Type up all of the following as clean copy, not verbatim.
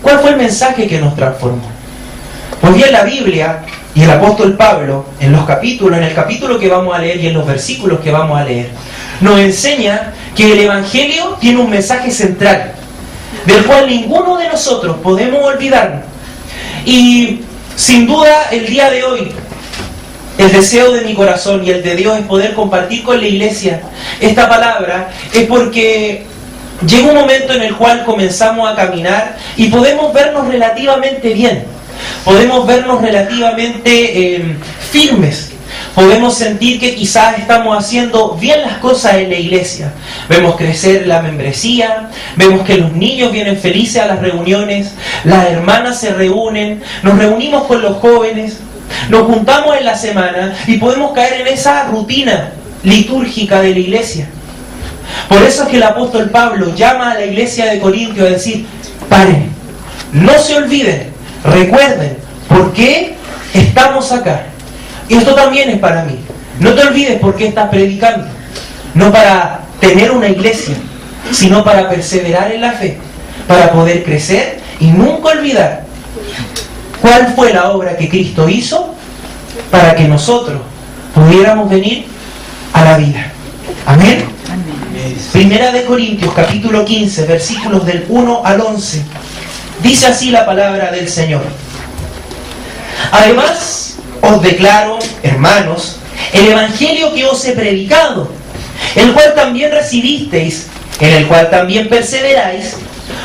¿Cuál fue el mensaje que nos transformó? Pues bien, la Biblia y el apóstol Pablo, en el capítulo que vamos a leer y en los versículos que vamos a leer, nos enseña que el Evangelio tiene un mensaje central, del cual ninguno de nosotros podemos olvidarnos. Y sin duda, el día de hoy, el deseo de mi corazón y el de Dios es poder compartir con la iglesia esta palabra, es porque llega un momento en el cual comenzamos a caminar y podemos vernos relativamente bien, podemos vernos relativamente firmes, podemos sentir que quizás estamos haciendo bien las cosas en la iglesia. Vemos crecer la membresía, vemos que los niños vienen felices a las reuniones, las hermanas se reúnen, nos reunimos con los jóvenes, nos juntamos en la semana y podemos caer en esa rutina litúrgica de la iglesia. Por eso es que el apóstol Pablo llama a la iglesia de Corintios a decir: paren, no se olviden, recuerden por qué estamos acá. Y esto también es para mí. No te olvides por qué estás predicando. No para tener una iglesia, sino para perseverar en la fe, para poder crecer y nunca olvidar cuál fue la obra que Cristo hizo para que nosotros pudiéramos venir a la vida. Amén. Primera de Corintios, capítulo 15, versículos del 1 al 11. Dice así la palabra del Señor: además os declaro, hermanos, el evangelio que os he predicado, el cual también recibisteis, en el cual también perseveráis,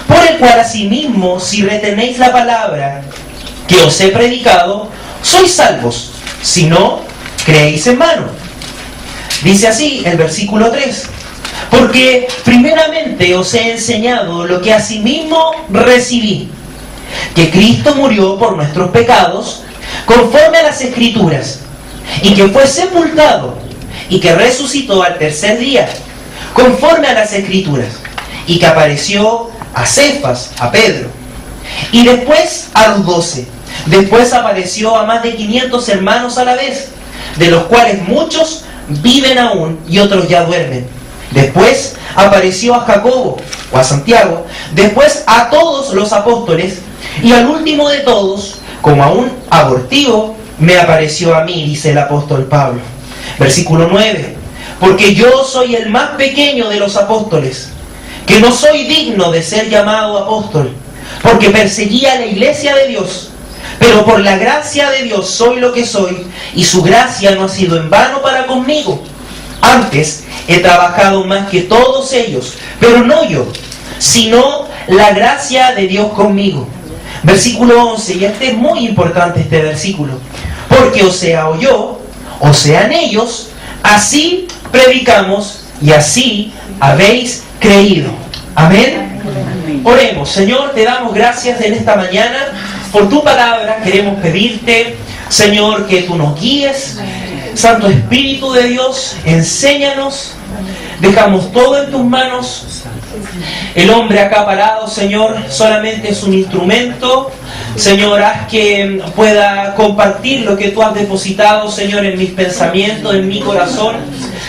por el cual asimismo, si retenéis la palabra que os he predicado, sois salvos, si no, creéis en vano. Dice así el versículo 3: porque primeramente os he enseñado lo que asimismo recibí, que Cristo murió por nuestros pecados, conforme a las Escrituras, y que fue sepultado, y que resucitó al tercer día, conforme a las Escrituras, y que apareció a Cefas, a Pedro, y después a los 12. Después apareció a más de 500 hermanos a la vez, de los cuales muchos viven aún y otros ya duermen. Después apareció a Jacobo, o a Santiago, después a todos los apóstoles, y al último de todos, como a un abortivo, me apareció a mí, dice el apóstol Pablo. Versículo 9: porque yo soy el más pequeño de los apóstoles, que no soy digno de ser llamado apóstol, porque perseguía a la iglesia de Dios, pero por la gracia de Dios soy lo que soy, y su gracia no ha sido en vano para conmigo. Antes he trabajado más que todos ellos, pero no yo, sino la gracia de Dios conmigo. Versículo 11, y este es muy importante este versículo: porque o sea o yo, o sean ellos, así predicamos y así habéis creído. Amén. Oremos. Señor, te damos gracias en esta mañana por tu palabra. Queremos pedirte, Señor, que tú nos guíes. Santo Espíritu de Dios, enséñanos. Dejamos todo en tus manos. El hombre acá parado, Señor, solamente es un instrumento. Señor, haz que pueda compartir lo que tú has depositado, Señor, en mis pensamientos, en mi corazón.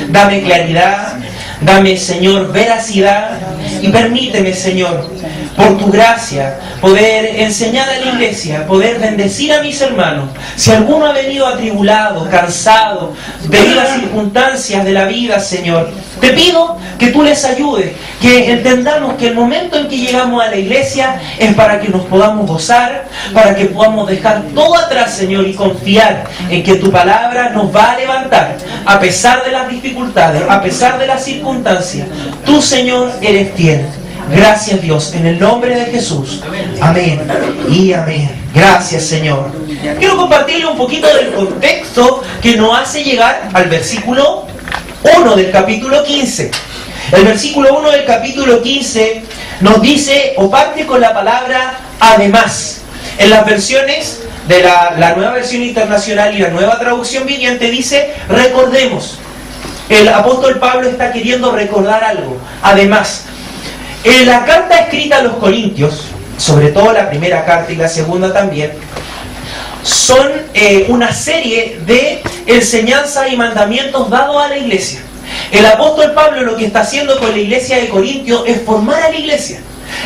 Dame claridad, dame, Señor, veracidad, y permíteme, Señor, por tu gracia, poder enseñar a la iglesia, poder bendecir a mis hermanos. Si alguno ha venido atribulado, cansado, debido a circunstancias de la vida, Señor, te pido que tú les ayudes, que entendamos que el momento en que llegamos a la iglesia es para que nos podamos gozar, para que podamos dejar todo atrás, Señor, y confiar en que tu palabra nos va a levantar, a pesar de las dificultades, a pesar de las circunstancias. Tú, Señor, eres fiel. Gracias, Dios, en el nombre de Jesús. Amén y amén. Gracias, Señor. Quiero compartirle un poquito del contexto que nos hace llegar al versículo 1 del capítulo 15. El versículo 1 del capítulo 15 nos dice, o parte con la palabra además. En las versiones de la nueva versión internacional y la nueva traducción viviente dice recordemos. El apóstol Pablo está queriendo recordar algo. Además, en la carta escrita a los Corintios, sobre todo la primera carta y la segunda también, son una serie de enseñanzas y mandamientos dados a la iglesia. El apóstol Pablo lo que está haciendo con la iglesia de Corintios es formar a la iglesia.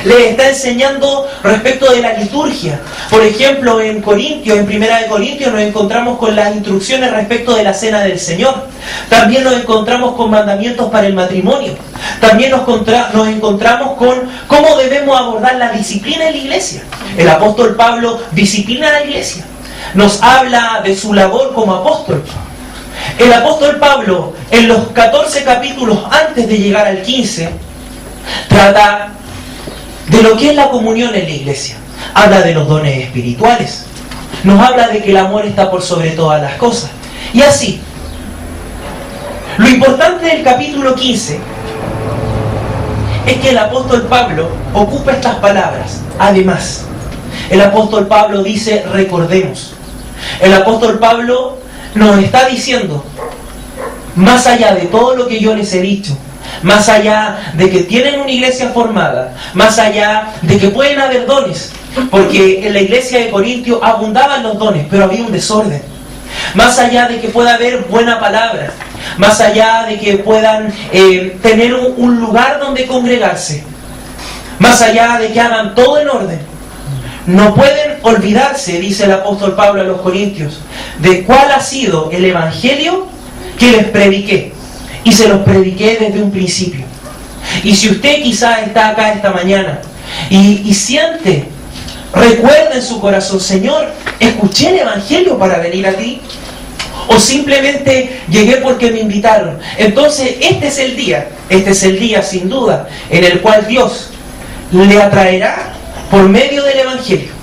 Les está enseñando respecto de la liturgia. Por ejemplo, en Corintios, en 1 Corintios, nos encontramos con las instrucciones respecto de la cena del Señor. También nos encontramos con mandamientos para el matrimonio. También nos encontramos con cómo debemos abordar la disciplina en la iglesia. El apóstol Pablo disciplina a la iglesia. Nos habla de su labor como apóstol. El apóstol Pablo, en los 14 capítulos antes de llegar al 15, trata de lo que es la comunión en la iglesia. Habla de los dones espirituales. Nos habla de que el amor está por sobre todas las cosas. Y así, lo importante del capítulo 15 es que el apóstol Pablo ocupa estas palabras. Además, el apóstol Pablo dice, recordemos. El apóstol Pablo nos está diciendo, más allá de todo lo que yo les he dicho, más allá de que tienen una iglesia formada, más allá de que pueden haber dones, porque en la iglesia de Corintio abundaban los dones, pero había un desorden. Más allá de que pueda haber buena palabra, más allá de que puedan tener un lugar donde congregarse, más allá de que hagan todo en orden, no pueden olvidarse, dice el apóstol Pablo a los Corintios, de cuál ha sido el evangelio que les prediqué. Y se los prediqué desde un principio. Y si usted quizás está acá esta mañana y siente, recuerda en su corazón, Señor, escuché el evangelio para venir a ti, o simplemente llegué porque me invitaron. Entonces este es el día sin duda, en el cual Dios le atraerá por medio del evangelio.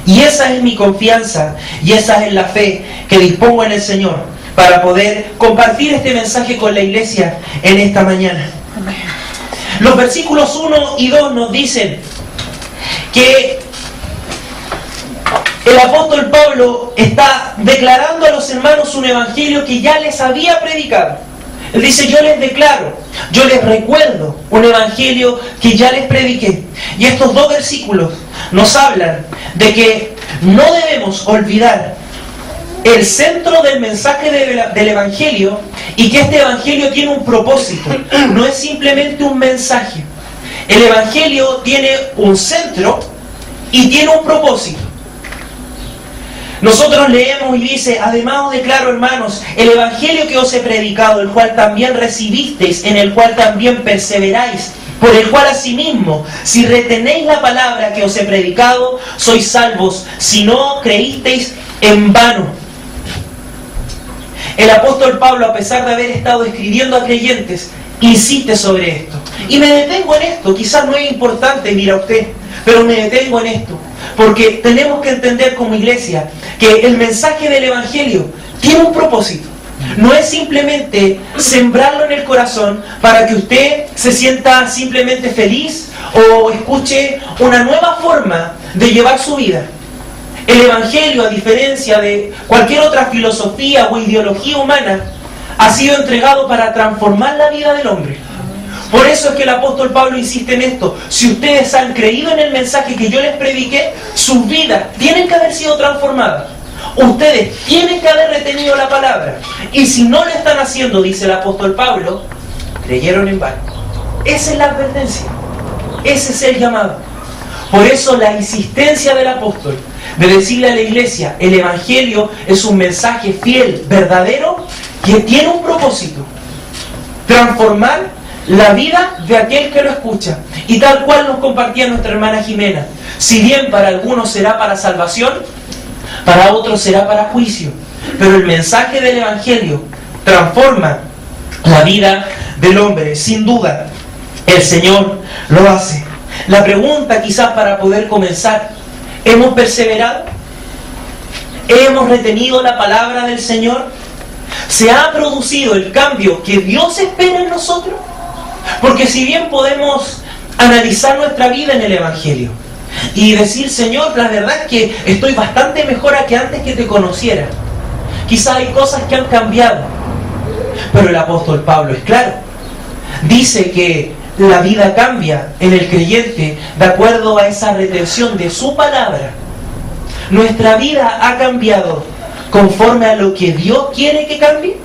Y esa es mi confianza, y esa es la fe que dispongo en el Señor para poder compartir este mensaje con la iglesia en esta mañana. Los versículos 1 y 2 nos dicen que el apóstol Pablo está declarando a los hermanos un evangelio que ya les había predicado. Él dice, yo les declaro, yo les recuerdo un evangelio que ya les prediqué. Y estos dos versículos nos hablan de que no debemos olvidar el centro del mensaje del evangelio, y que este evangelio tiene un propósito. No es simplemente un mensaje. El evangelio tiene un centro y tiene un propósito. Nosotros leemos y dice, además os declaro, hermanos, el evangelio que os he predicado, el cual también recibisteis, en el cual también perseveráis, por el cual asimismo, si retenéis la palabra que os he predicado, sois salvos, si no creísteis en vano. El apóstol Pablo, a pesar de haber estado escribiendo a creyentes, insiste sobre esto. Y me detengo en esto, quizás no es importante, mira usted, pero me detengo en esto, porque tenemos que entender como iglesia que el mensaje del evangelio tiene un propósito. No es simplemente sembrarlo en el corazón para que usted se sienta simplemente feliz o escuche una nueva forma de llevar su vida. El evangelio, a diferencia de cualquier otra filosofía o ideología humana, ha sido entregado para transformar la vida del hombre. Por eso es que el apóstol Pablo insiste en esto. Si ustedes han creído en el mensaje que yo les prediqué, sus vidas tienen que haber sido transformadas. Ustedes tienen que haber retenido la palabra. Y si no lo están haciendo, dice el apóstol Pablo, creyeron en vano. Esa es la advertencia. Ese es el llamado. Por eso la insistencia del apóstol de decirle a la iglesia, el evangelio es un mensaje fiel, verdadero, que tiene un propósito: transformar la vida de aquel que lo escucha. Y tal cual nos compartía nuestra hermana Jimena, si bien para algunos será para salvación, para otros será para juicio, pero el mensaje del evangelio transforma la vida del hombre. Sin duda, el Señor lo hace. La pregunta quizás para poder comenzar: ¿hemos perseverado? ¿Hemos retenido la palabra del Señor? ¿Se ha producido el cambio que Dios espera en nosotros? Porque si bien podemos analizar nuestra vida en el evangelio y decir, Señor, la verdad es que estoy bastante mejor a que antes que te conociera, quizás hay cosas que han cambiado, pero el apóstol Pablo es claro, dice que la vida cambia en el creyente de acuerdo a esa retención de su palabra. ¿Nuestra vida ha cambiado conforme a lo que Dios quiere que cambie?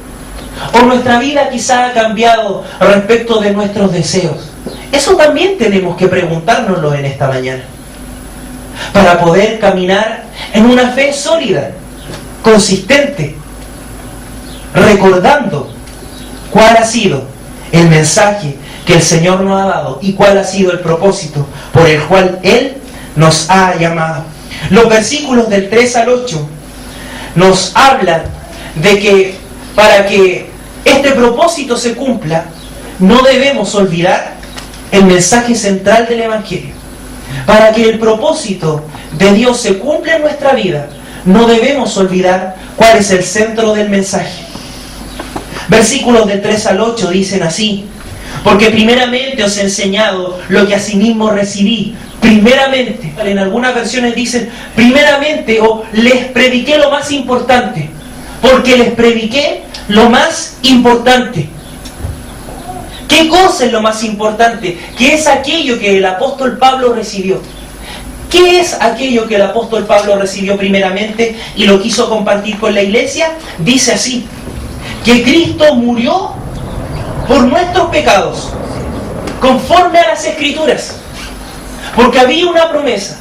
¿O nuestra vida quizá ha cambiado respecto de nuestros deseos Eso también tenemos que preguntárnoslo en esta mañana, para poder caminar en una fe sólida, consistente, recordando cuál ha sido el mensaje que el Señor nos ha dado y cuál ha sido el propósito por el cual Él nos ha llamado. Los versículos del 3 al 8 nos hablan de que para que este propósito se cumpla, no debemos olvidar el mensaje central del Evangelio. Para que el propósito de Dios se cumpla en nuestra vida, no debemos olvidar cuál es el centro del mensaje. Versículos del 3 al 8 dicen así: porque primeramente os he enseñado lo que asimismo recibí. Primeramente, en algunas versiones dicen primeramente, o les prediqué lo más importante, porque les prediqué lo más importante. ¿Qué cosa es lo más importante? ¿Qué es aquello que el apóstol Pablo recibió? ¿Qué es aquello que el apóstol Pablo recibió primeramente y lo quiso compartir con la iglesia? Dice así: que Cristo murió por nuestros pecados, conforme a las Escrituras. Porque había una promesa,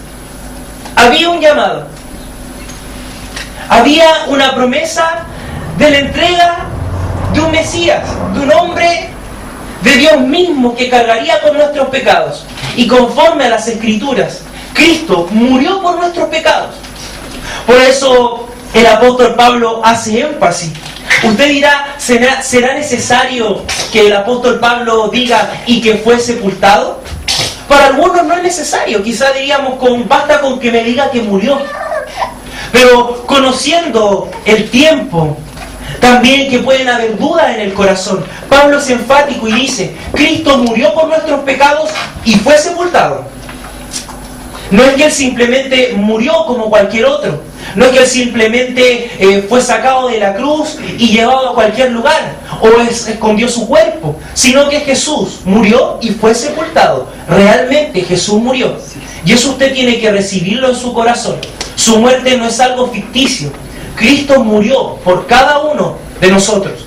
había un llamado, había una promesa de la entrega de un Mesías, de un hombre de Dios mismo que cargaría con nuestros pecados. Y conforme a las Escrituras, Cristo murió por nuestros pecados. Por eso el apóstol Pablo hace énfasis. Usted dirá, ¿será necesario que el apóstol Pablo diga y que fue sepultado? Para algunos no es necesario, quizá diríamos, basta con que me diga que murió. Pero conociendo el tiempo, también que pueden haber dudas en el corazón, Pablo es enfático y dice: Cristo murió por nuestros pecados y fue sepultado. No es que Él simplemente murió como cualquier otro. No es que Él simplemente fue sacado de la cruz y llevado a cualquier lugar, o escondió su cuerpo, sino que Jesús murió y fue sepultado. Realmente Jesús murió. Y eso usted tiene que recibirlo en su corazón. Su muerte no es algo ficticio. Cristo murió por cada uno de nosotros.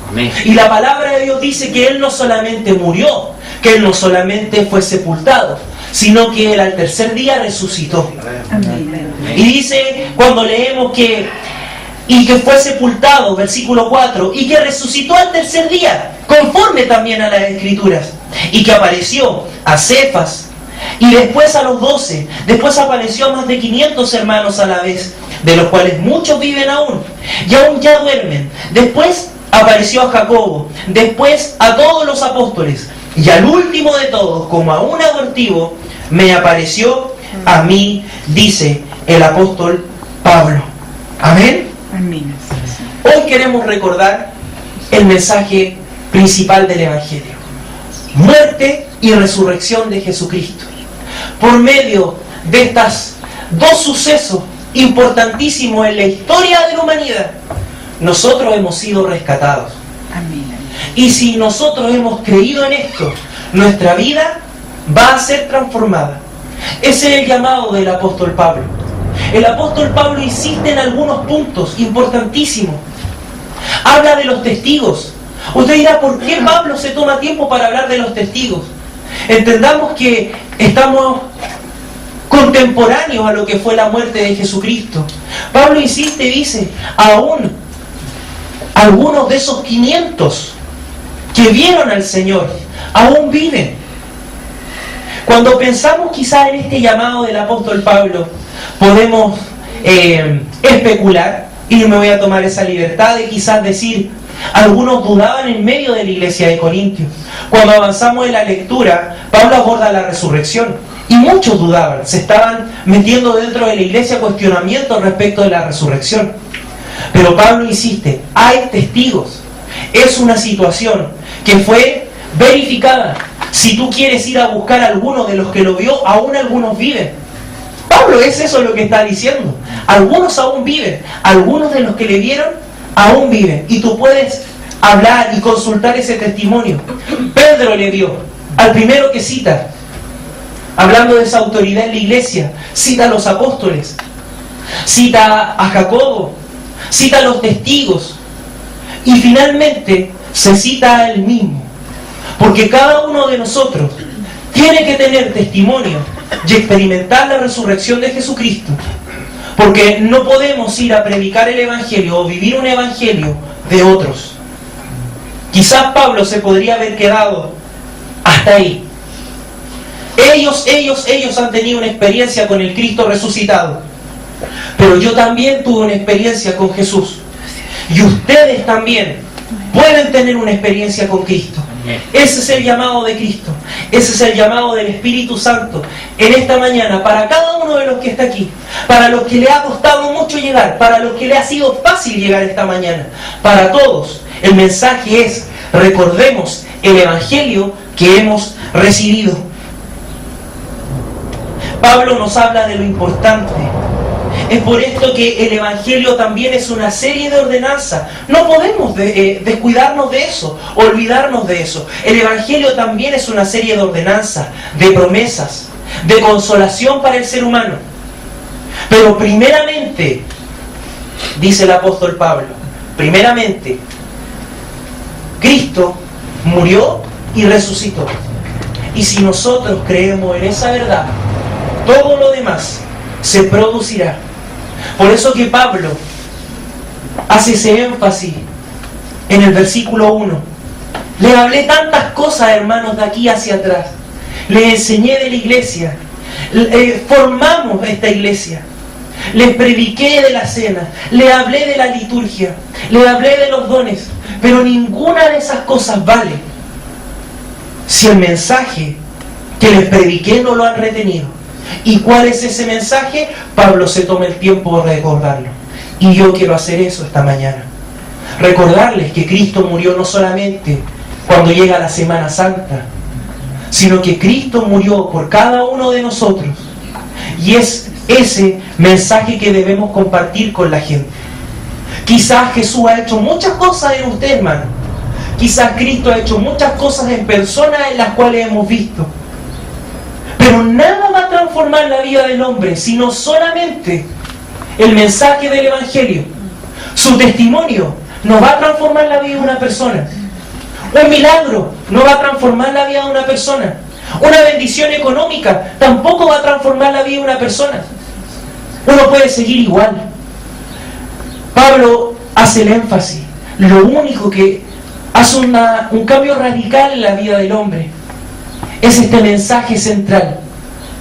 Amén. Y la palabra de Dios dice que Él no solamente murió, que Él no solamente fue sepultado, sino que Él al tercer día resucitó. Amén. Y dice, cuando leemos que fue sepultado, versículo 4, y que resucitó al tercer día, conforme también a las Escrituras, y que apareció a Cefas, y después a los 12, después apareció a más de 500 hermanos a la vez, de los cuales muchos viven aún, y aún ya duermen. Después apareció a Jacobo, después a todos los apóstoles, y al último de todos, como a un abortivo, me apareció a mí, dice el apóstol Pablo. Amén. Amén. Hoy queremos recordar el mensaje principal del Evangelio: muerte y resurrección de Jesucristo. Por medio de estos dos sucesos importantísimos en la historia de la humanidad, nosotros hemos sido rescatados. Amén. Y si nosotros hemos creído en esto, nuestra vida va a ser transformada. Ese es el llamado del apóstol Pablo. El apóstol Pablo insiste en algunos puntos importantísimos. Habla de los testigos. Usted dirá, ¿por qué Pablo se toma tiempo para hablar de los testigos? Entendamos que estamos contemporáneos a lo que fue la muerte de Jesucristo. Pablo insiste y dice, aún algunos de esos 500 que vieron al Señor, aún viven. Cuando pensamos quizás en este llamado del apóstol Pablo, podemos especular, y yo me voy a tomar esa libertad de quizás decir, algunos dudaban en medio de la iglesia de Corintios. Cuando avanzamos en la lectura, Pablo aborda la resurrección, y muchos dudaban, se estaban metiendo dentro de la iglesia cuestionamientos respecto de la resurrección. Pero Pablo insiste, hay testigos. Es una situación que fue verificada. Si tú quieres ir a buscar a alguno de los que lo vio, aún algunos viven. Pablo es eso lo que está diciendo. Algunos aún viven. Algunos de los que le vieron aún viven. Y tú puedes hablar y consultar ese testimonio. Pedro le vio al primero que cita, hablando de esa autoridad en la iglesia. Cita a los apóstoles, cita a Jacobo, cita a los testigos, y finalmente se cita a él mismo. Porque cada uno de nosotros tiene que tener testimonio y experimentar la resurrección de Jesucristo. Porque no podemos ir a predicar el Evangelio o vivir un Evangelio de otros. Quizás Pablo se podría haber quedado hasta ahí. Ellos han tenido una experiencia con el Cristo resucitado. Pero yo también tuve una experiencia con Jesús. Y ustedes también pueden tener una experiencia con Cristo. Ese es el llamado de Cristo. Ese es el llamado del Espíritu Santo en esta mañana para cada uno de los que está aquí, para los que le ha costado mucho llegar, para los que le ha sido fácil llegar esta mañana. Para todos el mensaje es: recordemos el Evangelio que hemos recibido. Pablo nos habla de lo importante. Es por esto que el Evangelio también es una serie de ordenanzas. No podemos descuidarnos de eso, olvidarnos de eso. El Evangelio también es una serie de ordenanzas, de promesas, de consolación para el ser humano. Pero primeramente, dice el apóstol Pablo, primeramente, Cristo murió y resucitó. Y si nosotros creemos en esa verdad, todo lo demás se producirá. Por eso que Pablo hace ese énfasis en el versículo 1. Les hablé tantas cosas, hermanos, de aquí hacia atrás. Les enseñé de la iglesia. Formamos esta iglesia. Les prediqué de la cena. Les hablé de la liturgia. Les hablé de los dones. Pero ninguna de esas cosas vale si el mensaje que les prediqué no lo han retenido. ¿Y cuál es ese mensaje? Pablo se toma el tiempo de recordarlo. Y yo quiero hacer eso esta mañana. Recordarles que Cristo murió no solamente cuando llega la Semana Santa, sino que Cristo murió por cada uno de nosotros. Y es ese mensaje que debemos compartir con la gente. Quizás Jesús ha hecho muchas cosas en usted, hermano. Quizás Cristo ha hecho muchas cosas en personas en las cuales hemos visto. Pero nada va a transformar la vida del hombre, sino solamente el mensaje del Evangelio. Su testimonio no va a transformar la vida de una persona. Un milagro no va a transformar la vida de una persona. Una bendición económica tampoco va a transformar la vida de una persona. Uno puede seguir igual. Pablo hace el énfasis. Lo único que hace un cambio radical en la vida del hombre es este mensaje central.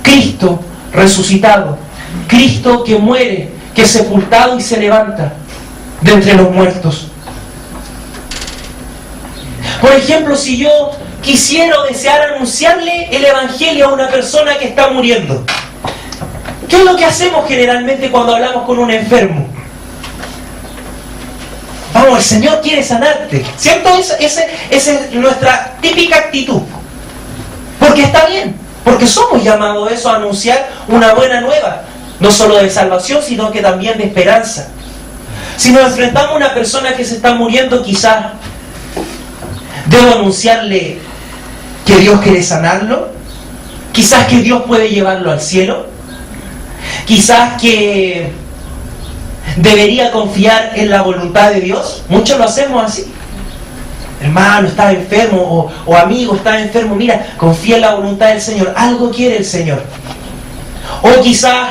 Cristo resucitado. Cristo que muere, que es sepultado y se levanta de entre los muertos. Por ejemplo, si yo quisiera o deseara anunciarle el Evangelio a una persona que está muriendo, ¿qué es lo que hacemos generalmente cuando hablamos con un enfermo? Vamos, el Señor quiere sanarte, ¿cierto? Esa es nuestra típica actitud. Porque está bien, porque somos llamados a eso, a anunciar una buena nueva, no solo de salvación, sino que también de esperanza. Si nos enfrentamos a una persona que se está muriendo, quizás debo anunciarle que Dios quiere sanarlo, quizás que Dios puede llevarlo al cielo, quizás que debería confiar en la voluntad de Dios. Muchos lo hacemos así. Hermano, estás enfermo, o amigo, estás enfermo, mira, confía en la voluntad del Señor, algo quiere el Señor. O quizás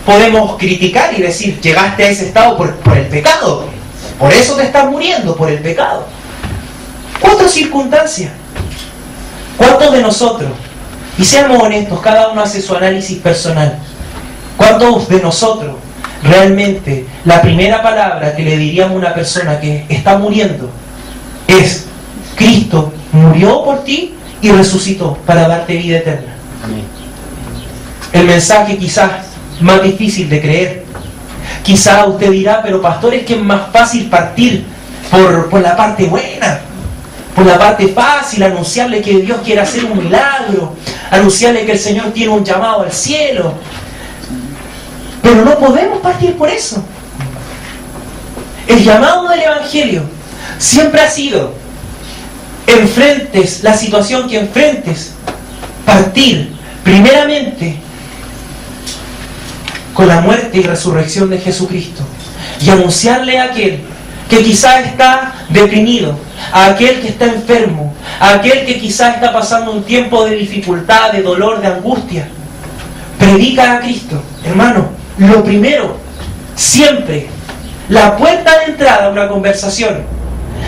podemos criticar y decir, llegaste a ese estado por el pecado, por eso te estás muriendo, por el pecado. Otra circunstancia. ¿Cuántos de nosotros, y seamos honestos, cada uno hace su análisis personal, cuántos de nosotros realmente la primera palabra que le diríamos a una persona que está muriendo es: Cristo murió por ti y resucitó para darte vida eterna? Amén. El mensaje quizás más difícil de creer. Quizás usted dirá, pero pastor, es que es más fácil partir por la parte buena, por la parte fácil, anunciarle que Dios quiere hacer un milagro, anunciarle que el Señor tiene un llamado al cielo. Pero no podemos partir por eso. El llamado del Evangelio siempre ha sido: enfrentes la situación que enfrentes, partir primeramente con la muerte y resurrección de Jesucristo y anunciarle a aquel que quizás está deprimido, a aquel que está enfermo, a aquel que quizás está pasando un tiempo de dificultad, de dolor, de angustia. Predica a Cristo. Hermano, lo primero, siempre, la puerta de entrada a una conversación,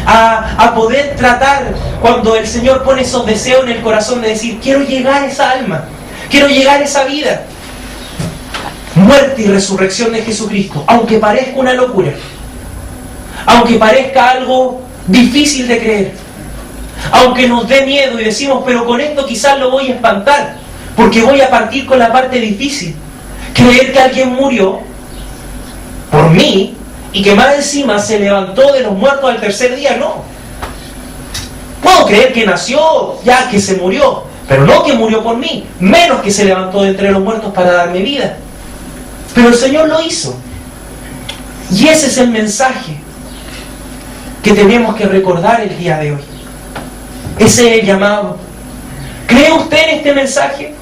a poder tratar cuando el Señor pone esos deseos en el corazón de decir, quiero llegar a esa alma, quiero llegar a esa vida. Muerte y resurrección de Jesucristo, aunque parezca una locura, aunque parezca algo difícil de creer, aunque nos dé miedo y decimos, pero con esto quizás lo voy a espantar, porque voy a partir con la parte difícil. Creer que alguien murió por mí y que más encima se levantó de los muertos al tercer día, no. Puedo creer que nació, ya que se murió, pero no que murió por mí, menos que se levantó de entre los muertos para darme vida. Pero el Señor lo hizo. Y ese es el mensaje que tenemos que recordar el día de hoy. Ese es el llamado. ¿Cree usted en este mensaje?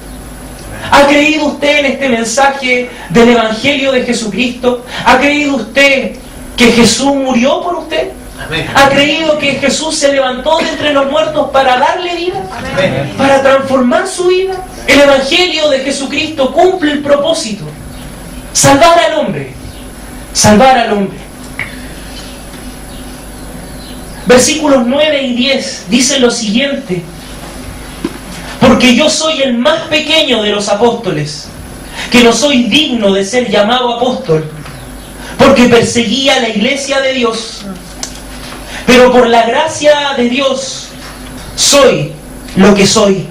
¿Ha creído usted en este mensaje del Evangelio de Jesucristo? ¿Ha creído usted que Jesús murió por usted? Amén. ¿Ha creído que Jesús se levantó de entre los muertos para darle vida? Amén. ¿Para transformar su vida? El Evangelio de Jesucristo cumple el propósito: salvar al hombre. Salvar al hombre. Versículos 9 y 10 dicen lo siguiente: porque yo soy el más pequeño de los apóstoles, que no soy digno de ser llamado apóstol, porque perseguía la iglesia de Dios. Pero por la gracia de Dios soy lo que soy.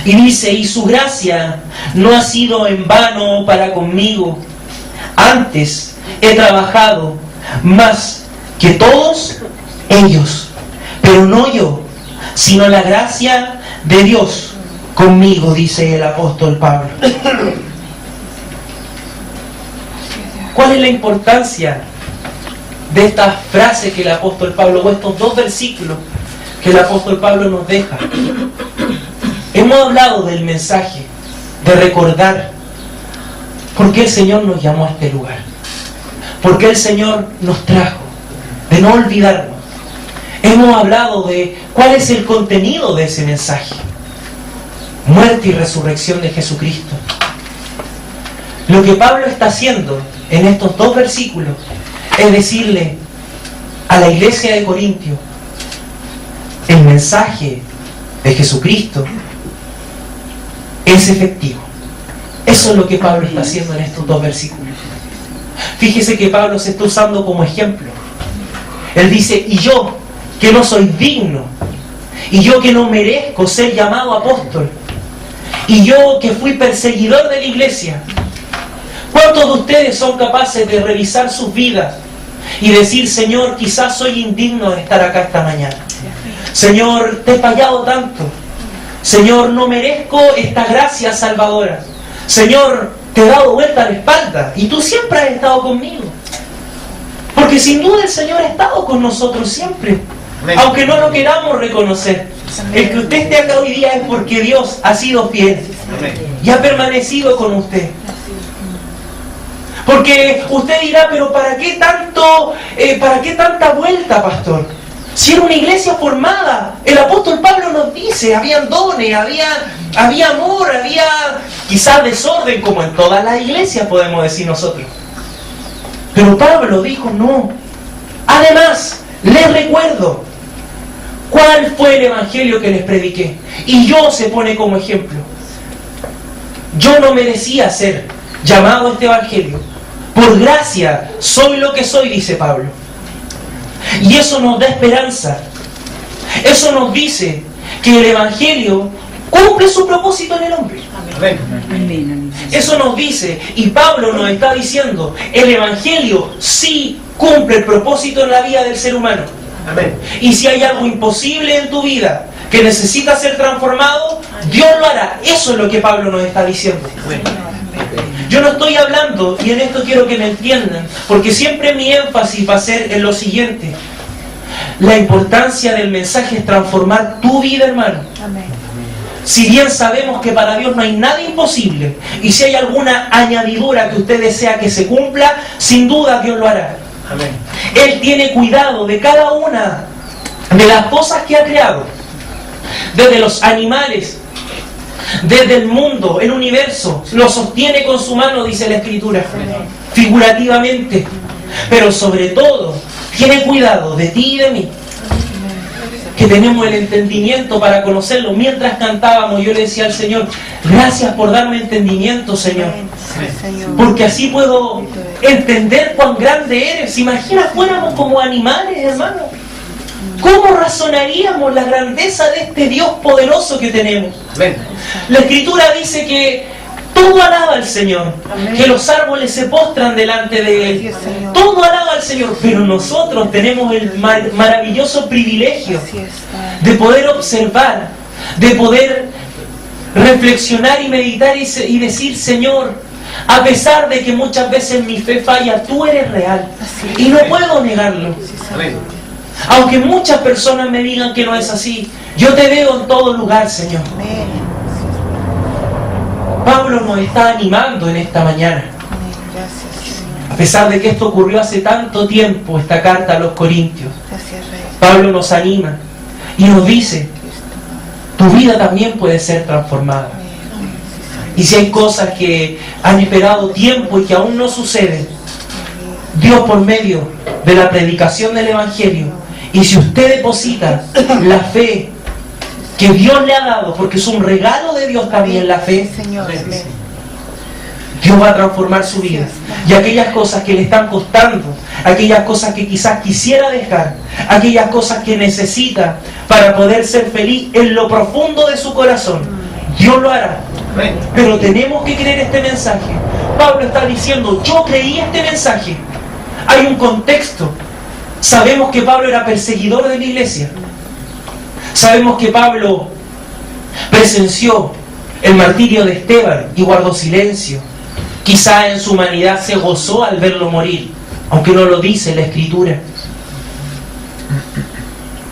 Y dice, y su gracia no ha sido en vano para conmigo. Antes he trabajado más que todos ellos, pero no yo, sino la gracia de Dios conmigo, dice el apóstol Pablo. ¿Cuál es la importancia de esta frase que el apóstol Pablo, o estos dos versículos que el apóstol Pablo nos deja? Hemos hablado del mensaje, de recordar por qué el Señor nos llamó a este lugar, por qué el Señor nos trajo, de no olvidarnos. Hemos hablado de cuál es el contenido de ese mensaje: muerte y resurrección de Jesucristo. Lo que Pablo está haciendo en estos dos versículos es decirle a la iglesia de Corintio: el mensaje de Jesucristo es efectivo. Eso es lo que Pablo está haciendo en estos dos versículos. Fíjese que Pablo se está usando como ejemplo. Él dice, y yo que no soy digno, y yo que no merezco ser llamado apóstol, y yo que fui perseguidor de la iglesia. ¿Cuántos de ustedes son capaces de revisar sus vidas y decir, Señor, quizás soy indigno de estar acá esta mañana? Señor, te he fallado tanto. Señor, no merezco esta gracia salvadora. Señor, te he dado vuelta a la espalda y tú siempre has estado conmigo. Porque sin duda el Señor ha estado con nosotros siempre, aunque no lo queramos reconocer. El que usted esté acá hoy día es porque Dios ha sido fiel y ha permanecido con usted. Porque usted dirá, pero ¿para qué tanta vuelta, pastor? Si era una iglesia formada, el apóstol Pablo nos dice, habían dones, había amor, había quizás desorden, como en todas las iglesias podemos decir nosotros. Pero Pablo dijo, no. Además, les recuerdo cuál fue el evangelio que les prediqué. Y yo se pone como ejemplo. Yo no merecía ser llamado a este evangelio. Por gracia soy lo que soy, dice Pablo. Y eso nos da esperanza. Eso nos dice que el evangelio cumple su propósito en el hombre. Amén. Eso nos dice, y Pablo nos está diciendo, el evangelio sí cumple el propósito en la vida del ser humano. Amén. Y si hay algo imposible en tu vida que necesita ser transformado, Dios lo hará. Eso es lo que Pablo nos está diciendo. Amén. Yo no estoy hablando, y en esto quiero que me entiendan, porque siempre mi énfasis va a ser en lo siguiente: la importancia del mensaje es transformar tu vida, hermano. Amén. Si bien sabemos que para Dios no hay nada imposible, y si hay alguna añadidura que usted desea que se cumpla, sin duda Dios lo hará. Amén. Él tiene cuidado de cada una de las cosas que ha creado, desde los animales, desde el mundo, el universo, lo sostiene con su mano, dice la Escritura, figurativamente, pero sobre todo tiene cuidado de ti y de mí, que tenemos el entendimiento para conocerlo. Mientras cantábamos, yo le decía al Señor, gracias por darme entendimiento, Señor, porque así puedo entender cuán grande eres. Imagina fuéramos como animales, hermano, ¿cómo razonaríamos la grandeza de este Dios poderoso que tenemos? Amén. La Escritura dice que todo alaba al Señor, que los árboles se postran delante de Él, todo alaba al Señor, pero nosotros tenemos el maravilloso privilegio de poder observar, de poder reflexionar y meditar y decir, Señor, a pesar de que muchas veces mi fe falla, tú eres real y no puedo negarlo. Amén. Aunque muchas personas me digan que no es así, yo te veo en todo lugar, Señor. Pablo nos está animando en esta mañana. A pesar de que esto ocurrió hace tanto tiempo, esta carta a los Corintios, Pablo nos anima y nos dice, tu vida también puede ser transformada. Y si hay cosas que han esperado tiempo y que aún no suceden, Dios, por medio de la predicación del Evangelio, y si usted deposita la fe que Dios le ha dado, porque es un regalo de Dios también la fe, Dios va a transformar su vida. Y aquellas cosas que le están costando, aquellas cosas que quizás quisiera dejar, aquellas cosas que necesita para poder ser feliz en lo profundo de su corazón, Dios lo hará. Pero tenemos que creer este mensaje. Pablo está diciendo, yo creí este mensaje. Hay un contexto. Sabemos que Pablo era perseguidor de la iglesia. Sabemos que Pablo presenció el martirio de Esteban y guardó silencio. Quizá en su humanidad se gozó al verlo morir, aunque no lo dice la Escritura.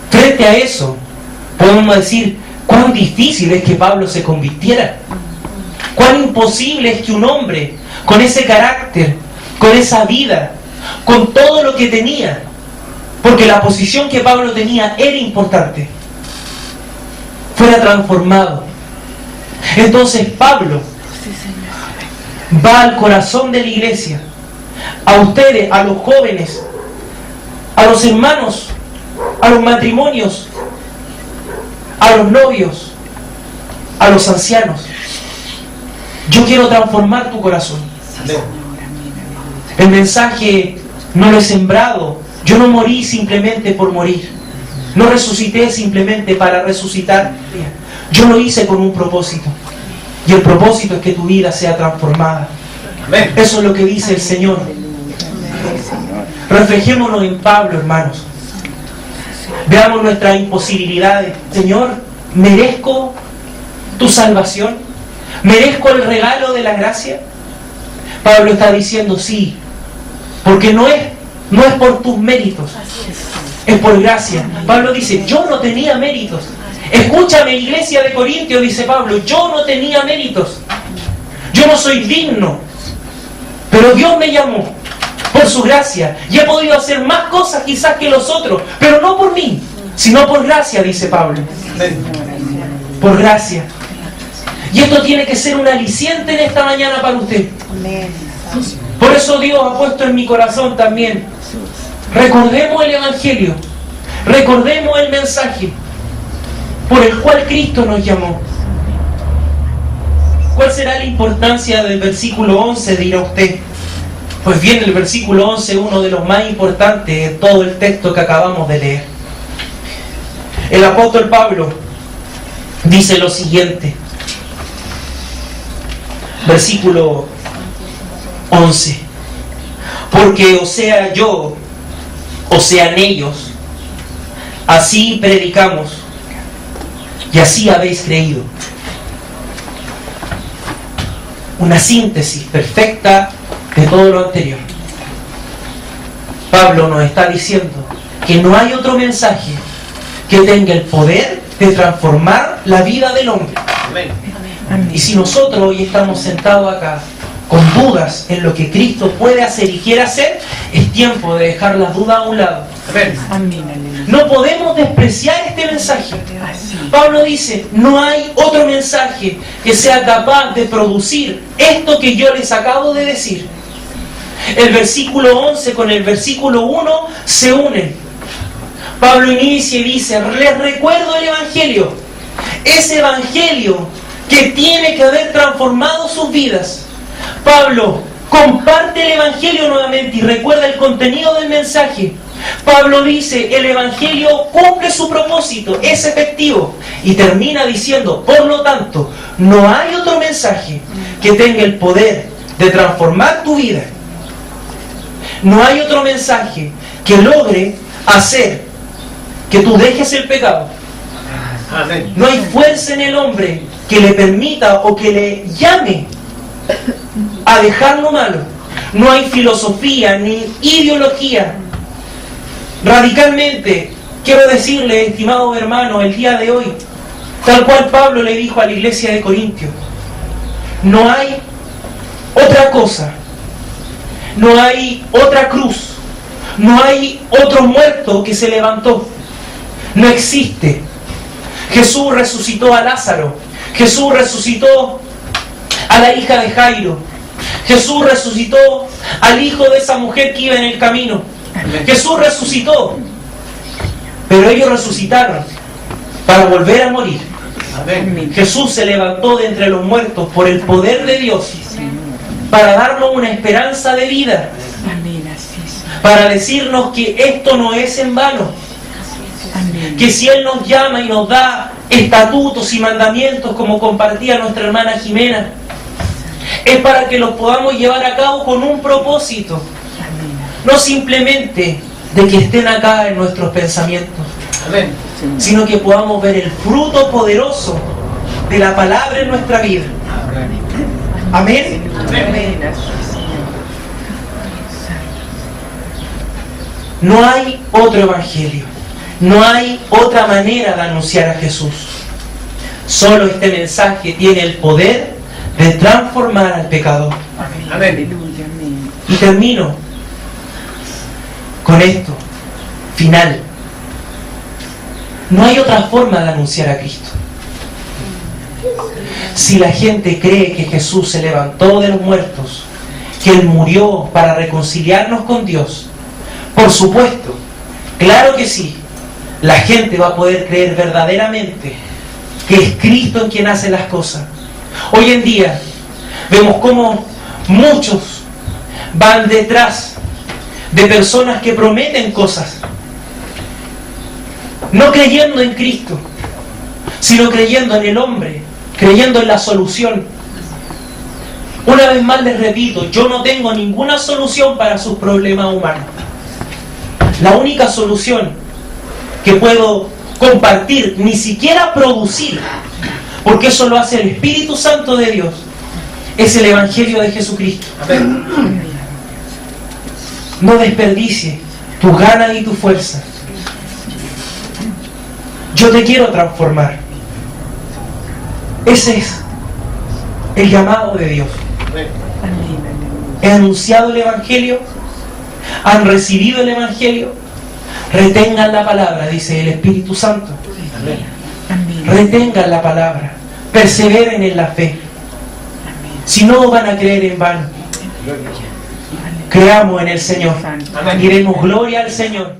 Frente a eso, podemos decir cuán difícil es que Pablo se convirtiera. Cuán imposible es que un hombre con ese carácter, con esa vida, con todo lo que tenía, porque la posición que Pablo tenía era importante, fuera transformado. Entonces Pablo va al corazón de la iglesia, a ustedes, a los jóvenes, a los hermanos, a los matrimonios, a los novios, a los ancianos. Yo quiero transformar tu corazón. El mensaje no lo he sembrado. Yo no morí simplemente por morir. No resucité simplemente para resucitar. Yo lo hice con un propósito. Y el propósito es que tu vida sea transformada. Eso es lo que dice el Señor. Reflejémonos en Pablo, hermanos. Veamos nuestras imposibilidades. Señor, ¿merezco tu salvación? ¿Merezco el regalo de la gracia? Pablo está diciendo sí, porque no es por tus méritos, es por gracia. Pablo dice, yo no tenía méritos. Escúchame, iglesia de Corintios, dice Pablo, yo no tenía méritos. Yo no soy digno, pero Dios me llamó por su gracia y he podido hacer más cosas quizás que los otros, pero no por mí, sino por gracia, dice Pablo. Por gracia. Y esto tiene que ser un aliciente en esta mañana para usted. Por eso Dios ha puesto en mi corazón también. Recordemos el Evangelio. Recordemos el mensaje por el cual Cristo nos llamó. ¿Cuál será la importancia del versículo 11? Dirá usted. Pues bien, el versículo 11 es uno de los más importantes de todo el texto que acabamos de leer. El apóstol Pablo dice lo siguiente. Versículo 11. Porque o sea yo, o sean ellos, así predicamos y así habéis creído. Una síntesis perfecta de todo lo anterior. Pablo nos está diciendo que no hay otro mensaje que tenga el poder de transformar la vida del hombre. Y si nosotros hoy estamos sentados acá con dudas en lo que Cristo puede hacer y quiere hacer, es tiempo de dejar las dudas a un lado. No podemos despreciar este mensaje. Pablo dice, no hay otro mensaje que sea capaz de producir esto que yo les acabo de decir. El versículo 11 con el versículo 1 se unen. Pablo inicia y dice, les recuerdo el Evangelio. Ese Evangelio que tiene que haber transformado sus vidas. Pablo comparte el Evangelio nuevamente y recuerda el contenido del mensaje. Pablo dice, el Evangelio cumple su propósito, es efectivo. Y termina diciendo, por lo tanto, no hay otro mensaje que tenga el poder de transformar tu vida. No hay otro mensaje que logre hacer que tú dejes el pecado. No hay fuerza en el hombre que le permita o que le llame a dejar lo malo. No hay filosofía ni ideología. Radicalmente, quiero decirle, estimados hermanos, el día de hoy, tal cual Pablo le dijo a la iglesia de Corintios, no hay otra cosa, no hay otra cruz, no hay otro muerto que se levantó. No existe. Jesús resucitó a Lázaro. Jesús resucitó a la hija de Jairo. Jesús resucitó al hijo de esa mujer que iba en el camino. Jesús resucitó. Pero ellos resucitaron para volver a morir. Jesús se levantó de entre los muertos por el poder de Dios para darnos una esperanza de vida, para decirnos que esto no es en vano, que si Él nos llama y nos da estatutos y mandamientos como compartía nuestra hermana Jimena, es para que los podamos llevar a cabo con un propósito, no simplemente de que estén acá en nuestros pensamientos, sino que podamos ver el fruto poderoso de la palabra en nuestra vida. Amén. No hay otro evangelio, no hay otra manera de anunciar a Jesús. Solo este mensaje tiene el poder de transformar al pecador. Y termino con esto, final. No hay otra forma de anunciar a Cristo. Si la gente cree que Jesús se levantó de los muertos, que Él murió para reconciliarnos con Dios, por supuesto, claro que sí, la gente va a poder creer verdaderamente que es Cristo en quien hace las cosas. Hoy en día vemos cómo muchos van detrás de personas que prometen cosas, no creyendo en Cristo, sino creyendo en el hombre, creyendo en la solución. Una vez más les repito, yo no tengo ninguna solución para sus problemas humanos. La única solución que puedo compartir, ni siquiera producir, porque eso lo hace el Espíritu Santo de Dios, es el Evangelio de Jesucristo. No desperdicie tus ganas y tu fuerza. Yo te quiero transformar. Ese es el llamado de Dios. He anunciado el Evangelio, han recibido el Evangelio, retengan la palabra, dice el Espíritu Santo. Retengan la palabra, perseveren en la fe. Si no, van a creer en vano. Creamos en el Señor y demos gloria al Señor.